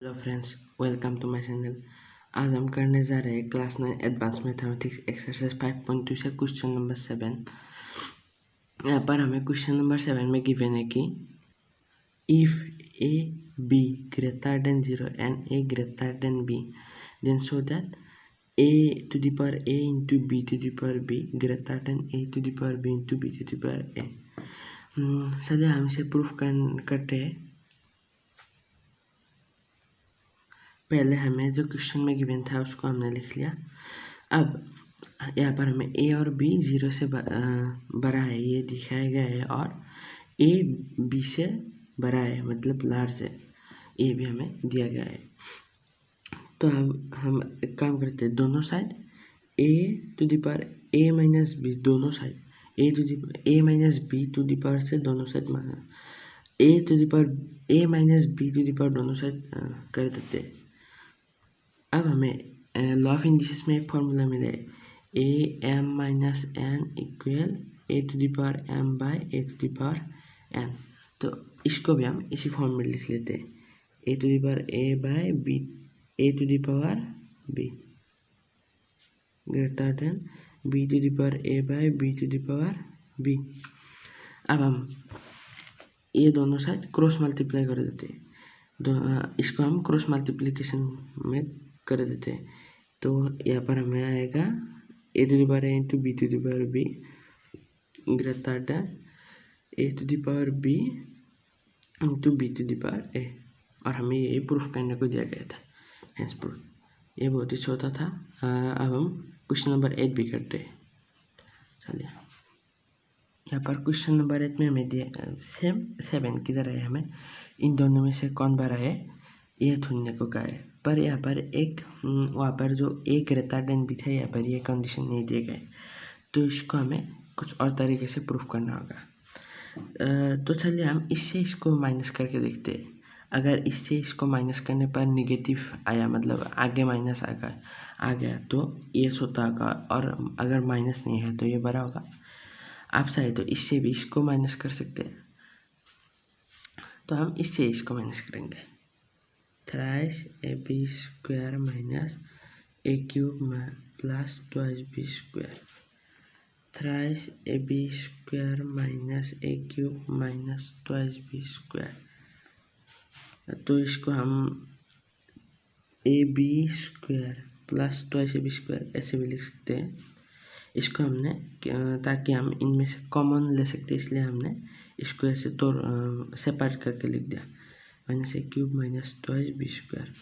Hello friends, welcome to my channel. आज हम करने जा रहे हैं क्लास 9 एडवांस मैथमेटिक्स एक्सरसाइज 5.2 से क्वेश्चन नंबर 7। यहाँ पर हमें क्वेश्चन नंबर 7 में गिवन है कि if A B greater than 0 and A greater than B then show that a to the power a into b to the power b greater than a to the power b into b to the power a। चलिए हम इसे proof करते हैं। पहले हमें जो question में given था उसको हमने लिख लिया। अब यहाँ पर हमें ए और बी 0 से बड़ा है ये दिखाया गया है, और ए बी से बड़ा है मतलब लार्ज है, ये भी हमें दिया गया है। तो हम एक काम करते हैं, दोनों side a to the power a minus b, दोनों side a minus b to the power से दोनों side a to the power a minus b to the power दोनों साइड कर देते हैं। अब हमें लॉ ऑफ इंडिसेस में एक फॉर्मूला मिले, A M minus N equal A to the power M by A to the power N. तो इसको भी हम इसी फॉर्म में लिख लेते हैं, a to the power a by b a to the power b greater than b to the power a by b to the power b. अब हम ये दोनों साइड क्रॉस मल्टीप्लाई कर देते हैं, इसको हम क्रॉस मल्टीप्लिकेशन में कर देते हैं। तो यहाँ पर हमें आएगा a to the power a into b to the power b greater than a to the power b into b to the power a, और हमें ये प्रूफ करने को दिया गया था, हेंस प्रूफ। ये बहुत ही छोटा था। अब हम क्वेश्चन नंबर 8 भी करते हैं। चलिए, यहाँ पर क्वेश्चन नंबर 8 में हमें दिया सेम 7 किधर है, हमें इन दोनों में से कौन बड़ा है ये ढूंढने को कहा है। पर यहाँ पर एक वहाँ पर जो ए ग्रेटर देन बी था, यहाँ पर ये कंडीशन नहीं दिए गए, तो इसको हमें कुछ और तरीके से प्रूफ करना होगा। तो चलिए हम इससे इसको माइनस करके देखते हैं। अगर इससे इसको माइनस करने पर निगेटिव आया, मतलब आगे माइनस आ गया तो ये छोटा होगा, और अगर माइनस नहीं है तो ये बड़ा होगा। आप चाहे तो इससे भी इसको माइनस कर सकते हैं, तो हम इससे इसको माइनस करेंगे। Thrice A B square minus A cube plus twice B square, thrice A B square minus A cube minus twice B square. तो इसको हम A B square plus twice A B square ऐसे भी लिख सकते हैं। इसको हमने ताकि हम इनमें से कॉमन ले सकते, इसलिए हमने इसको ऐसे तो सेपरेट करके लिख दिया, माइनस ए cube minus twice B square.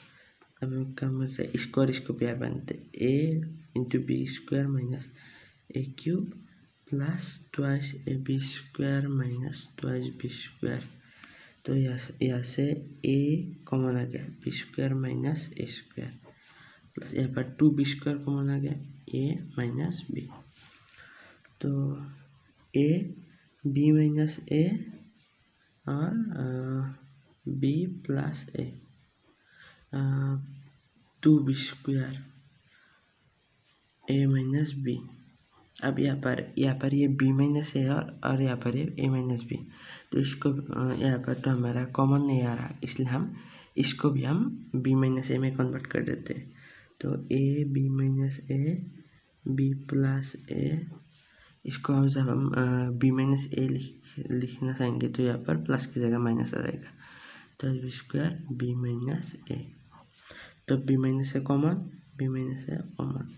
अब हम काम करते हैं, इसको और इसको प्यार बनते, a into b square minus A cube plus twice A B square minus twice B square. तो यहाँ से ए कॉमन आ गया, b square minus a square, plus यहाँ पर टू बी स्क्वायर कॉमन आ गया, ए माइनस बी। तो ए बी माइनस ए और B plus A, two B square A minus B. अब यहाँ पर ये बी माइनस ए और यहाँ पर ये ए माइनस बी, तो इसको यहाँ पर तो हमारा कॉमन नहीं आ रहा, इसलिए हम इसको भी हम बी माइनस ए में कन्वर्ट कर देते हैं। तो a B minus a B plus a, इसको जब हम बी माइनस ए लिखना चाहेंगे तो यहाँ पर प्लस की जगह माइनस आ जाएगा, तो b square b minus a. तो b minus a common, b minus a common,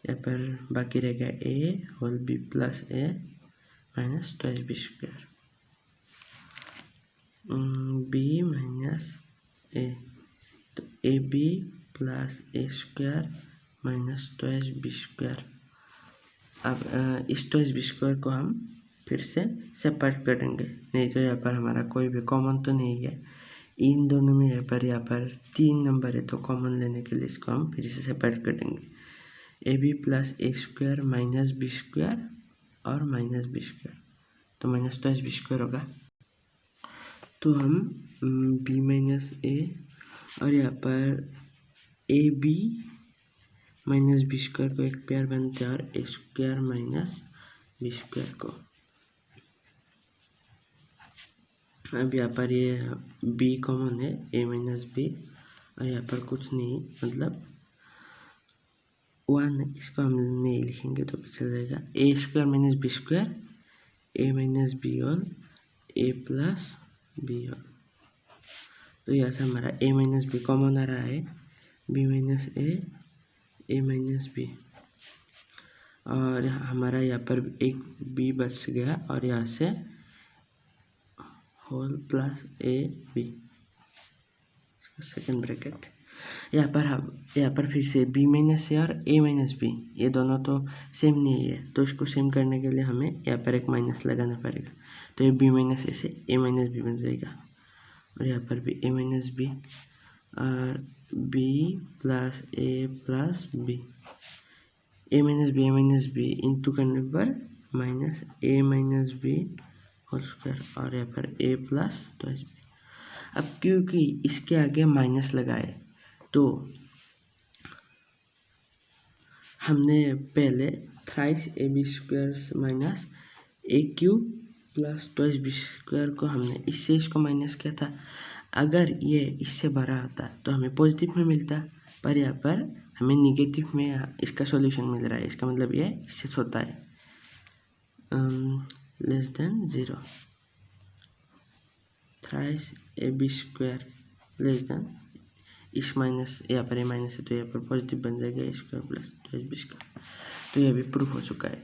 यहाँ पर बाकी रह गया a whole b plus a minus twice B square, b minus a, तो a B plus A square minus twice B square. अब इस twice B square को हम फिर से सेपरेट करेंगे, नहीं तो यहाँ पर हमारा कोई भी कॉमन तो नहीं है इन दोनों में। यहाँ पर 3 नंबर है, तो कॉमन लेने के लिए इसको हम फिर से सेपरेट करेंगे, A B plus A square minus B square और माइनस बी स्क्वायर, तो माइनस ट्वाइस बी स्क्वायर होगा। तो हम बी माइनस ए और यहाँ पर A B minus B square को एक पेयर बनते हैं, और A square minus B square को। अब यहाँ पर ये बी कॉमन है, ए माइनस बी और यहाँ पर कुछ नहीं, मतलब 1, इसको हम नहीं लिखेंगे तो चल जाएगा। A square minus B square A minus B whole A plus B whole. तो यहाँ से हमारा ए माइनस बी कॉमन आ रहा है, बी माइनस ए माइनस बी, और हमारा यहाँ पर एक बी बच गया और यहाँ से whole plus A B, second bracket. यहाँ पर फिर से बी माइनस ए और ए माइनस बी, ये दोनों तो सेम नहीं है, तो इसको सेम करने के लिए हमें यहाँ पर एक माइनस लगाना पड़ेगा। तो ये बी माइनस ए से ए माइनस बी बन जाएगा, और यहाँ पर भी ए माइनस बी और बी प्लस बी, ए माइनस बी इंटू करने पर माइनस ए माइनस बी होल स्क्वायर, और यहाँ पर ए प्लस ट्वाइस बी। अब क्योंकि इसके आगे माइनस लगाए तो हमने पहले thrice A B square minus A cube plus twice B square को हमने इससे इसको माइनस किया था। अगर ये इससे बड़ा होता तो हमें पॉजिटिव में मिलता, पर यहाँ पर हमें निगेटिव में इसका सॉल्यूशन मिल रहा है। इसका मतलब ये इससे छोटा है, less than 0। Thrice A B square less than इस माइनस, यहाँ पर ए माइनस है तो यहाँ पर पॉजिटिव बन जाएगा a square plus twice B square. तो यह भी प्रूफ हो चुका है।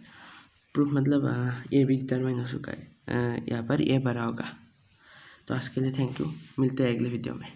प्रूफ मतलब ये भी डिटरमाइन हो चुका है, यहाँ पर ये बड़ा होगा। तो आज के लिए थैंक यू, मिलते हैं अगले वीडियो में।